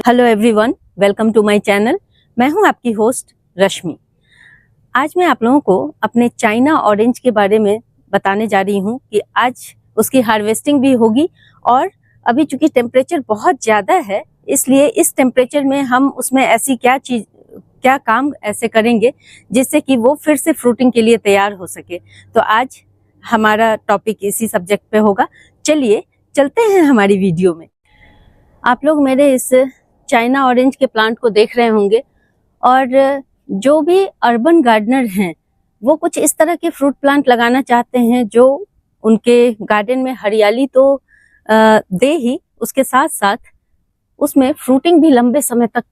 Hello everyone, welcome to my channel. मैं हूं आपकी होस्ट रश्मि। आज मैं आप लोगों को अपने चाइना ऑरेंज के बारे में बताने जा रही हूं कि आज उसकी हार्वेस्टिंग भी होगी। और अभी चूंकि टेम्परेचर बहुत ज़्यादा है, इसलिए इस टेम्परेचर में हम उसमें ऐसी क्या काम ऐसे करेंगे जिससे कि वो फिर से फ्रूटिंग के लिए तैयार हो सके। तो आज हमारा टॉपिक इसी सब्जेक्ट पे होगा। चलिए चलते हैं हमारी वीडियो में। आप लोग मेरे इस चाइना ऑरेंज के प्लांट को देख रहे होंगे, और जो भी अर्बन गार्डनर हैं वो कुछ इस तरह के फ्रूट प्लांट लगाना चाहते हैं जो उनके गार्डन में हरियाली तो दे ही, उसके साथ साथ उसमें फ्रूटिंग भी लंबे समय तक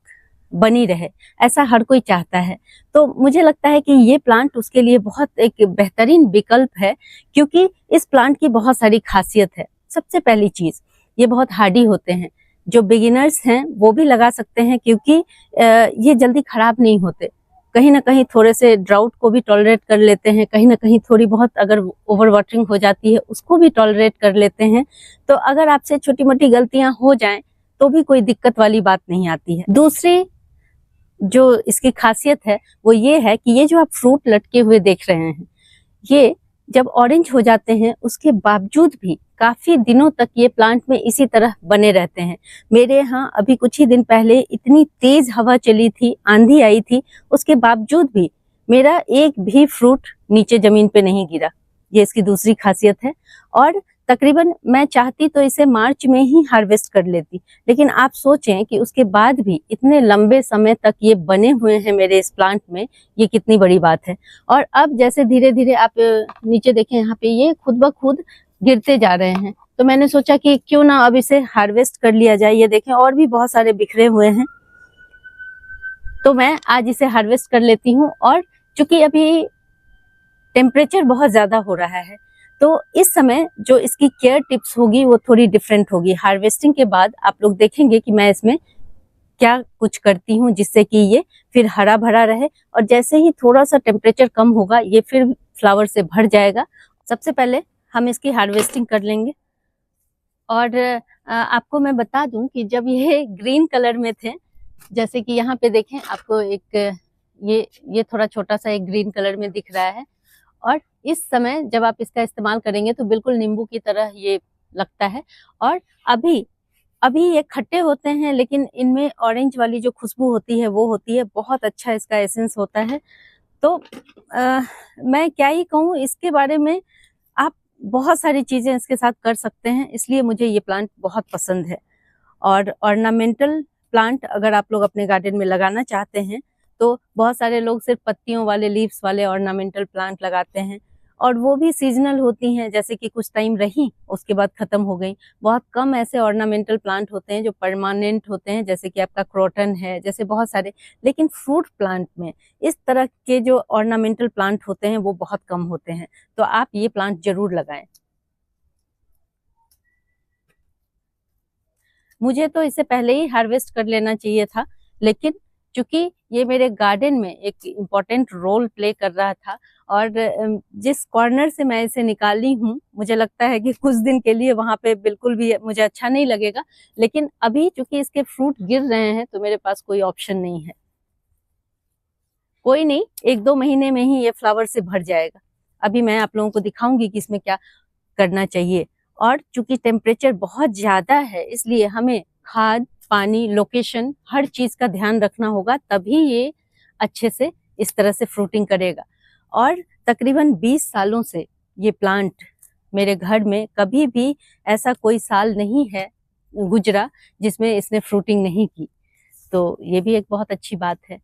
बनी रहे। ऐसा हर कोई चाहता है। तो मुझे लगता है कि ये प्लांट उसके लिए बहुत एक बेहतरीन विकल्प है, क्योंकि इस प्लांट की बहुत सारी खासियत है। सबसे पहली चीज, ये बहुत हार्डी होते हैं। जो बिगिनर्स हैं वो भी लगा सकते हैं, क्योंकि ये जल्दी खराब नहीं होते। कहीं ना कहीं थोड़े से ड्राउट को भी टॉलरेट कर लेते हैं, कहीं ना कहीं थोड़ी बहुत अगर ओवर वाटरिंग हो जाती है उसको भी टॉलरेट कर लेते हैं। तो अगर आपसे छोटी मोटी गलतियां हो जाएं तो भी कोई दिक्कत वाली बात नहीं आती है। दूसरी जो इसकी खासियत है वो ये है कि ये जो आप फ्रूट लटके हुए देख रहे हैं, ये जब ऑरेंज हो जाते हैं उसके बावजूद भी काफी दिनों तक ये प्लांट में इसी तरह बने रहते हैं। मेरे यहाँ अभी कुछ ही दिन पहले इतनी तेज हवा चली थी, आंधी आई थी, उसके बावजूद भी मेरा एक भी फ्रूट नीचे जमीन पे नहीं गिरा। ये इसकी दूसरी खासियत है। और तकरीबन मैं चाहती तो इसे मार्च में ही हार्वेस्ट कर लेती, लेकिन आप सोचें कि उसके बाद भी इतने लंबे समय तक ये बने हुए हैं मेरे इस प्लांट में, ये कितनी बड़ी बात है। और अब जैसे धीरे धीरे आप नीचे देखें, यहाँ पे ये खुद ब खुद गिरते जा रहे हैं। तो मैंने सोचा कि क्यों ना अब इसे हार्वेस्ट कर लिया जाए। ये देखें और भी बहुत सारे बिखरे हुए हैं, तो मैं आज इसे हार्वेस्ट कर लेती हूँ। और चूंकि अभी टेम्परेचर बहुत ज्यादा हो रहा है, तो इस समय जो इसकी केयर टिप्स होगी वो थोड़ी डिफरेंट होगी। हार्वेस्टिंग के बाद आप लोग देखेंगे कि मैं इसमें क्या कुछ करती हूँ जिससे कि ये फिर हरा भरा रहे, और जैसे ही थोड़ा सा टेम्परेचर कम होगा ये फिर फ्लावर से भर जाएगा। सबसे पहले हम इसकी हार्वेस्टिंग कर लेंगे। और आपको मैं बता दूं कि जब ये ग्रीन कलर में थे, जैसे कि यहाँ पे देखें आपको एक ये थोड़ा छोटा सा एक ग्रीन कलर में दिख रहा है, और इस समय जब आप इसका इस्तेमाल करेंगे तो बिल्कुल नींबू की तरह ये लगता है। और अभी अभी ये खट्टे होते हैं, लेकिन इनमें ऑरेंज वाली जो खुशबू होती है वो होती है, बहुत अच्छा इसका एसेंस होता है। तो मैं क्या ही कहूँ इसके बारे में। आप बहुत सारी चीजें इसके साथ कर सकते हैं, इसलिए मुझे ये प्लांट बहुत पसंद है। और ऑर्नामेंटल प्लांट अगर आप लोग अपने गार्डन में लगाना चाहते हैं तो बहुत सारे लोग सिर्फ पत्तियों वाले, लीव्स वाले ऑर्नामेंटल प्लांट लगाते हैं, और वो भी सीजनल होती हैं, जैसे कि कुछ टाइम रही उसके बाद खत्म हो गई। बहुत कम ऐसे ऑर्नामेंटल प्लांट होते हैं जो परमानेंट होते हैं, जैसे कि आपका क्रोटन है, जैसे बहुत सारे। लेकिन फ्रूट प्लांट में इस तरह के जो ऑर्नामेंटल प्लांट होते हैं वो बहुत कम होते हैं। तो आप ये प्लांट जरूर लगाएं। मुझे तो इसे पहले ही हार्वेस्ट कर लेना चाहिए था, लेकिन चूंकि ये मेरे गार्डन में एक इम्पोर्टेंट रोल प्ले कर रहा था, और जिस कॉर्नर से मैं इसे निकाली हूँ मुझे लगता है कि कुछ दिन के लिए वहां पे बिल्कुल भी मुझे अच्छा नहीं लगेगा। लेकिन अभी चूंकि इसके फ्रूट गिर रहे हैं तो मेरे पास कोई ऑप्शन नहीं है। कोई नहीं, 1-2 महीने में ही ये फ्लावर से भर जाएगा। अभी मैं आप लोगों को दिखाऊंगी कि इसमें क्या करना चाहिए। और चूंकि टेम्परेचर बहुत ज्यादा है, इसलिए हमें खाद, पानी, लोकेशन, हर चीज का ध्यान रखना होगा, तभी ये अच्छे से इस तरह से फ्रूटिंग करेगा। और तकरीबन 20 सालों से ये प्लांट मेरे घर में कभी भी ऐसा कोई साल नहीं है गुजरा जिसमें इसने फ्रूटिंग नहीं की। तो ये भी एक बहुत अच्छी बात है।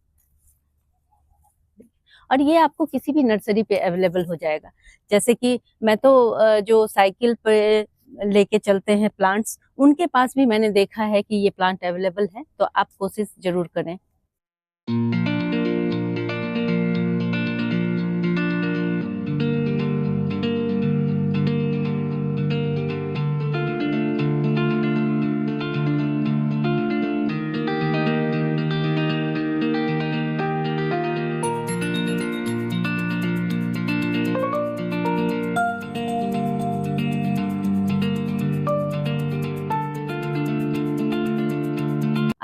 और ये आपको किसी भी नर्सरी पे अवेलेबल हो जाएगा। जैसे कि मैं तो जो साइकिल पे लेके चलते हैं प्लांट्स, उनके पास भी मैंने देखा है कि ये प्लांट अवेलेबल है। तो आप कोशिश जरूर करें।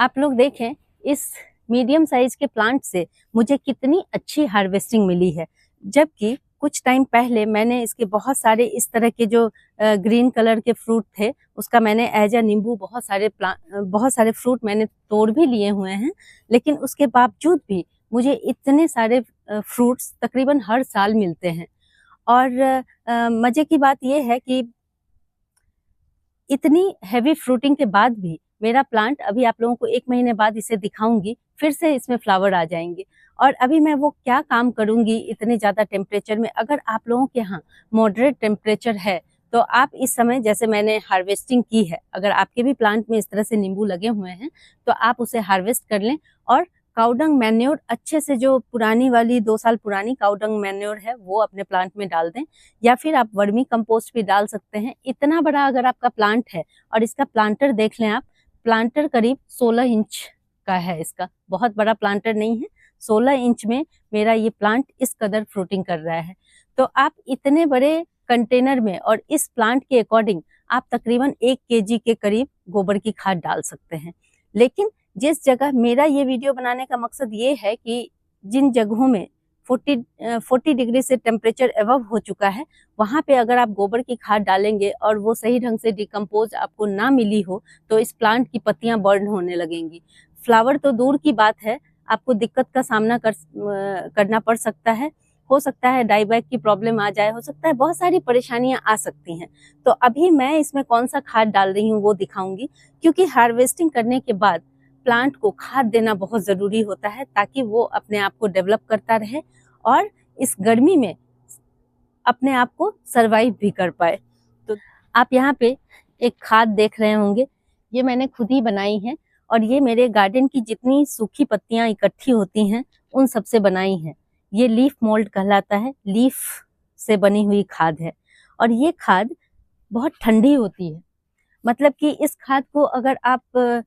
आप लोग देखें इस मीडियम साइज के प्लांट से मुझे कितनी अच्छी हार्वेस्टिंग मिली है, जबकि कुछ टाइम पहले मैंने इसके बहुत सारे इस तरह के जो ग्रीन कलर के फ्रूट थे उसका मैंने एज अ नींबू बहुत सारे फ्रूट मैंने तोड़ भी लिए हुए हैं, लेकिन उसके बावजूद भी मुझे इतने सारे फ्रूट्स तकरीबन हर साल मिलते हैं। और मजे की बात यह है कि इतनी हैवी फ्रूटिंग के बाद भी मेरा प्लांट, अभी आप लोगों को 1 महीने बाद इसे दिखाऊंगी, फिर से इसमें फ्लावर आ जाएंगे। और अभी मैं वो क्या काम करूंगी इतने ज़्यादा टेम्परेचर में। अगर आप लोगों के यहाँ मॉडरेट टेम्परेचर है तो आप इस समय, जैसे मैंने हार्वेस्टिंग की है, अगर आपके भी प्लांट में इस तरह से नींबू लगे हुए हैं तो आप उसे हार्वेस्ट कर लें। और काउडंग मैन्योर अच्छे से, जो पुरानी वाली 2 साल पुरानी काउडंग मैन्योर है वो अपने प्लांट में डाल दें, या फिर आप वर्मी कंपोस्ट भी डाल सकते हैं। इतना बड़ा अगर आपका प्लांट है, और इसका प्लांटर देख लें आप, प्लांटर करीब 16 इंच का है, इसका बहुत बड़ा प्लांटर नहीं है। 16 इंच में मेरा ये प्लांट इस कदर फ्रूटिंग कर रहा है। तो आप इतने बड़े कंटेनर में और इस प्लांट के अकॉर्डिंग आप तकरीबन 1 केजी के करीब गोबर की खाद डाल सकते हैं। लेकिन जिस जगह, मेरा ये वीडियो बनाने का मकसद ये है कि जिन जगहों में 40 डिग्री से टेम्परेचर एबव हो चुका है, वहाँ पे अगर आप गोबर की खाद डालेंगे और वो सही ढंग से डिकम्पोज आपको ना मिली हो तो इस प्लांट की पत्तियां बर्न होने लगेंगी। फ्लावर तो दूर की बात है, आपको दिक्कत का सामना करना पड़ सकता है। हो सकता है डाईबैक की प्रॉब्लम आ जाए, हो सकता है बहुत सारी परेशानियां आ सकती हैं। तो अभी मैं इसमें कौन सा खाद डाल रही हूँ वो दिखाऊंगी, क्योंकि हार्वेस्टिंग करने के बाद प्लांट को खाद देना बहुत ज़रूरी होता है ताकि वो अपने आप को डेवलप करता रहे और इस गर्मी में अपने आप को सरवाइव भी कर पाए। तो आप यहाँ पे एक खाद देख रहे होंगे, ये मैंने खुद ही बनाई है, और ये मेरे गार्डन की जितनी सूखी पत्तियां इकट्ठी होती हैं उन सब से बनाई है। ये लीफ मोल्ड कहलाता है, लीफ से बनी हुई खाद है। और ये खाद बहुत ठंडी होती है, मतलब कि इस खाद को अगर आप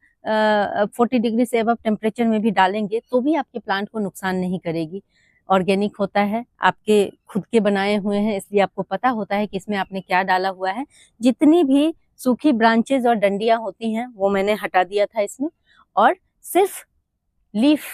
40 डिग्री से अबव टेम्परेचर में भी डालेंगे तो भी आपके प्लांट को नुकसान नहीं करेगी। ऑर्गेनिक होता है, आपके खुद के बनाए हुए हैं, इसलिए आपको पता होता है कि इसमें आपने क्या डाला हुआ है। जितनी भी सूखी ब्रांचेज और डंडियां होती हैं वो मैंने हटा दिया था इसमें, और सिर्फ लीफ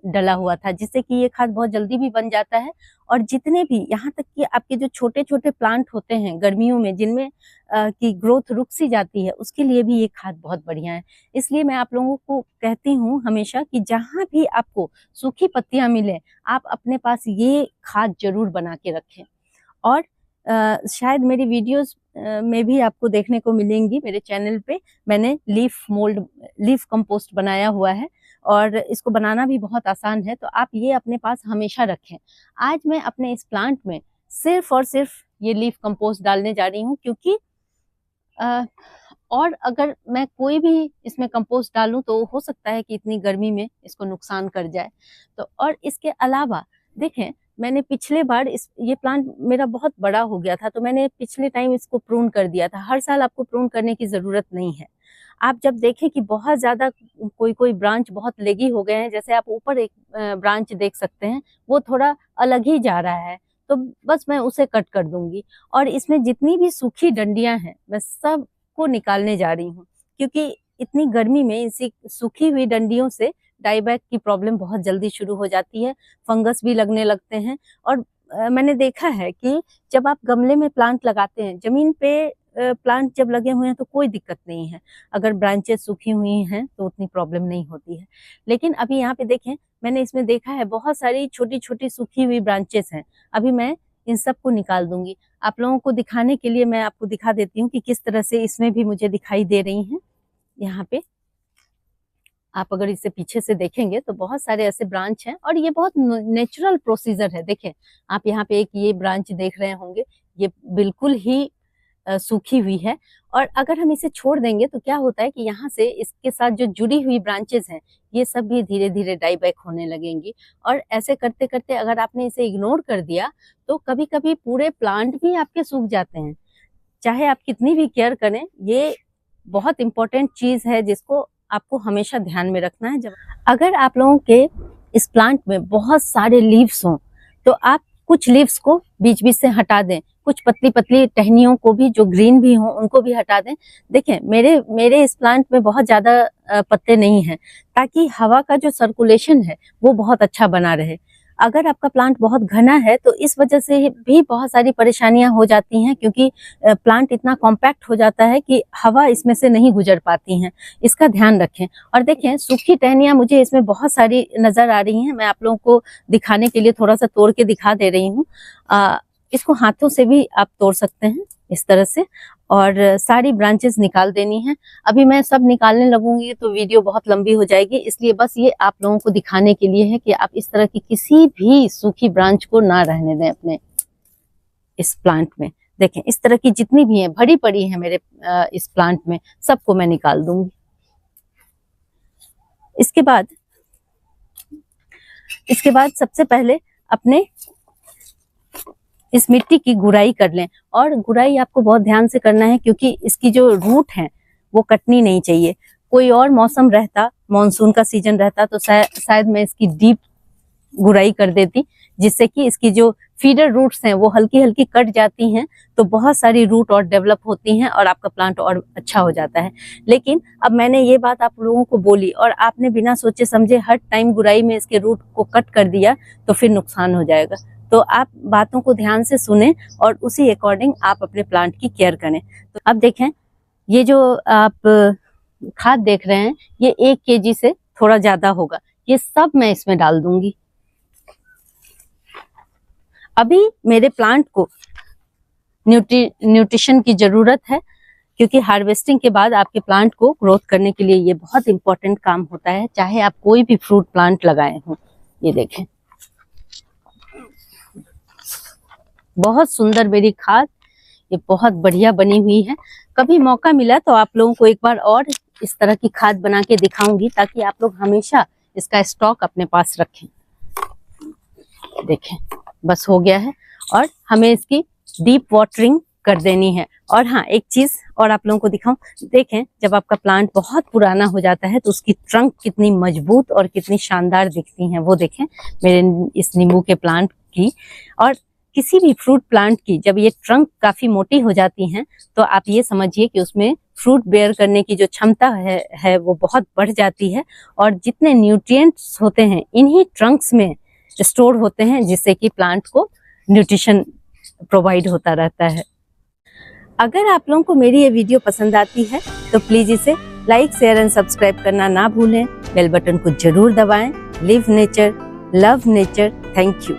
डला हुआ था, जिससे कि ये खाद बहुत जल्दी भी बन जाता है। और जितने भी, यहाँ तक कि आपके जो छोटे छोटे प्लांट होते हैं गर्मियों में जिनमें की ग्रोथ रुक सी जाती है, उसके लिए भी ये खाद बहुत बढ़िया है। इसलिए मैं आप लोगों को कहती हूँ हमेशा कि जहाँ भी आपको सूखी पत्तियां मिले, आप अपने पास ये खाद जरूर बना के रखें। और शायद मेरी वीडियोस में भी आपको देखने को मिलेंगी, मेरे चैनल पे मैंने लीफ कंपोस्ट बनाया हुआ है, और इसको बनाना भी बहुत आसान है। तो आप ये अपने पास हमेशा रखें। आज मैं अपने इस प्लांट में सिर्फ और सिर्फ ये लीफ कंपोस्ट डालने जा रही हूँ, क्योंकि और अगर मैं कोई भी इसमें कंपोस्ट डालूं तो हो सकता है कि इतनी गर्मी में इसको नुकसान कर जाए। तो और इसके अलावा देखें, मैंने पिछले बार ये प्लांट मेरा बहुत बड़ा हो गया था, तो मैंने पिछले टाइम इसको प्रून कर दिया था। हर साल आपको प्रून करने की ज़रूरत नहीं है। आप जब देखें कि बहुत ज़्यादा कोई ब्रांच बहुत लेगी हो गए हैं, जैसे आप ऊपर एक ब्रांच देख सकते हैं, वो थोड़ा अलग ही जा रहा है, तो बस मैं उसे कट कर दूंगी। और इसमें जितनी भी सूखी डंडियां हैं मैं सब को निकालने जा रही हूँ, क्योंकि इतनी गर्मी में इसी सूखी हुई डंडियों से डाईबैक की प्रॉब्लम बहुत जल्दी शुरू हो जाती है, फंगस भी लगने लगते हैं। और मैंने देखा है कि जब आप गमले में प्लांट लगाते हैं, जमीन पे प्लांट जब लगे हुए हैं तो कोई दिक्कत नहीं है, अगर ब्रांचेस सूखी हुई हैं तो उतनी प्रॉब्लम नहीं होती है। लेकिन अभी यहाँ पे देखें, मैंने इसमें देखा है बहुत सारी छोटी छोटी सूखी हुई ब्रांचेस हैं। अभी मैं इन सब को निकाल दूंगी। आप लोगों को दिखाने के लिए मैं आपको दिखा देती हूँ कि किस तरह से इसमें भी मुझे दिखाई दे रही हैं। यहाँ पे आप अगर इसे पीछे से देखेंगे तो बहुत सारे ऐसे ब्रांच हैं, और ये बहुत नेचुरल प्रोसीजर है। देखें, आप यहाँ पे एक ये ब्रांच देख रहे होंगे, ये बिल्कुल ही सूखी हुई है। और अगर हम इसे छोड़ देंगे तो क्या होता है कि यहाँ से इसके साथ जो जुड़ी हुई ब्रांचेस हैं ये सब भी धीरे धीरे डाईबैक होने लगेंगी। और ऐसे करते करते अगर आपने इसे इग्नोर कर दिया तो कभी कभी पूरे प्लांट भी आपके सूख जाते हैं, चाहे आप कितनी भी केयर करें। ये बहुत इंपॉर्टेंट चीज़ है जिसको आपको हमेशा ध्यान में रखना है। जब अगर आप लोगों के इस प्लांट में बहुत सारे लीव्स हों तो आप कुछ लीव्स को बीच बीच से हटा दें, कुछ पतली पतली टहनियों को भी जो ग्रीन भी हों उनको भी हटा दें। देखें, मेरे इस प्लांट में बहुत ज़्यादा पत्ते नहीं हैं, ताकि हवा का जो सर्कुलेशन है वो बहुत अच्छा बना रहे। अगर आपका प्लांट बहुत घना है तो इस वजह से भी बहुत सारी परेशानियां हो जाती हैं, क्योंकि प्लांट इतना कॉम्पैक्ट हो जाता है कि हवा इसमें से नहीं गुजर पाती हैं। इसका ध्यान रखें। और देखें, सूखी टहनियां मुझे इसमें बहुत सारी नजर आ रही हैं। मैं आप लोगों को दिखाने के लिए थोड़ा सा तोड़ के दिखा दे रही हूँ। इसको हाथों से भी आप तोड़ सकते हैं इस तरह से, और सारी ब्रांचेस निकाल देनी है। अभी मैं सब निकालने लगूंगी तो वीडियो बहुत लंबी हो जाएगी, इसलिए बस ये आप लोगों को दिखाने के लिए है कि आप इस तरह की किसी भी सूखी ब्रांच को ना रहने दें अपने इस प्लांट में। देखें, इस तरह की जितनी भी हैं, भरी पड़ी है मेरे इस प्लांट में, सबको मैं निकाल दूंगी। इसके बाद सबसे पहले अपने इस मिट्टी की गुड़ाई कर लें। और गुड़ाई आपको बहुत ध्यान से करना है, क्योंकि इसकी जो रूट है वो कटनी नहीं चाहिए। कोई और मौसम रहता, मॉनसून का सीजन रहता, तो शायद मैं इसकी डीप गुड़ाई कर देती, जिससे कि इसकी जो फीडर रूट्स हैं वो हल्की हल्की कट जाती हैं, तो बहुत सारी रूट और डेवलप होती हैं और आपका प्लांट और अच्छा हो जाता है। लेकिन अब मैंने ये बात आप लोगों को बोली और आपने बिना सोचे समझे हर टाइम गुड़ाई में इसके रूट को कट कर दिया, तो फिर नुकसान हो जाएगा। तो आप बातों को ध्यान से सुनें और उसी अकॉर्डिंग आप अपने प्लांट की केयर करें। तो अब देखें, ये जो आप खाद देख रहे हैं ये 1 kg से थोड़ा ज्यादा होगा। ये सब मैं इसमें डाल दूंगी। अभी मेरे प्लांट को न्यूट्रिशन की जरूरत है, क्योंकि हार्वेस्टिंग के बाद आपके प्लांट को ग्रोथ करने के लिए ये बहुत इंपॉर्टेंट काम होता है, चाहे आप कोई भी फ्रूट प्लांट लगाए हों। ये देखें, बहुत सुंदर मेरी खाद, ये बहुत बढ़िया बनी हुई है। कभी मौका मिला तो आप लोगों को एक बार और इस तरह की खाद बना के दिखाऊंगी, ताकि आप लोग हमेशा इसका स्टॉक अपने पास रखें। देखें, बस हो गया है और हमें इसकी डीप वाटरिंग कर देनी है। और हाँ, एक चीज और आप लोगों को दिखाऊं। देखें, जब आपका प्लांट बहुत पुराना हो जाता है तो उसकी ट्रंक कितनी मजबूत और कितनी शानदार दिखती हैं। वो देखें मेरे इस नींबू के प्लांट की, और किसी भी फ्रूट प्लांट की जब ये ट्रंक काफी मोटी हो जाती हैं तो आप ये समझिए कि उसमें फ्रूट बेयर करने की जो क्षमता है वो बहुत बढ़ जाती है, और जितने न्यूट्रिएंट्स होते हैं इन्हीं ट्रंक्स में स्टोर होते हैं, जिससे कि प्लांट को न्यूट्रिशन प्रोवाइड होता रहता है। अगर आप लोगों को मेरी ये वीडियो पसंद आती है तो प्लीज इसे लाइक, शेयर एंड सब्सक्राइब करना ना भूलें। बेल बटन को जरूर दबाएं। Live nature, love nature. Thank you.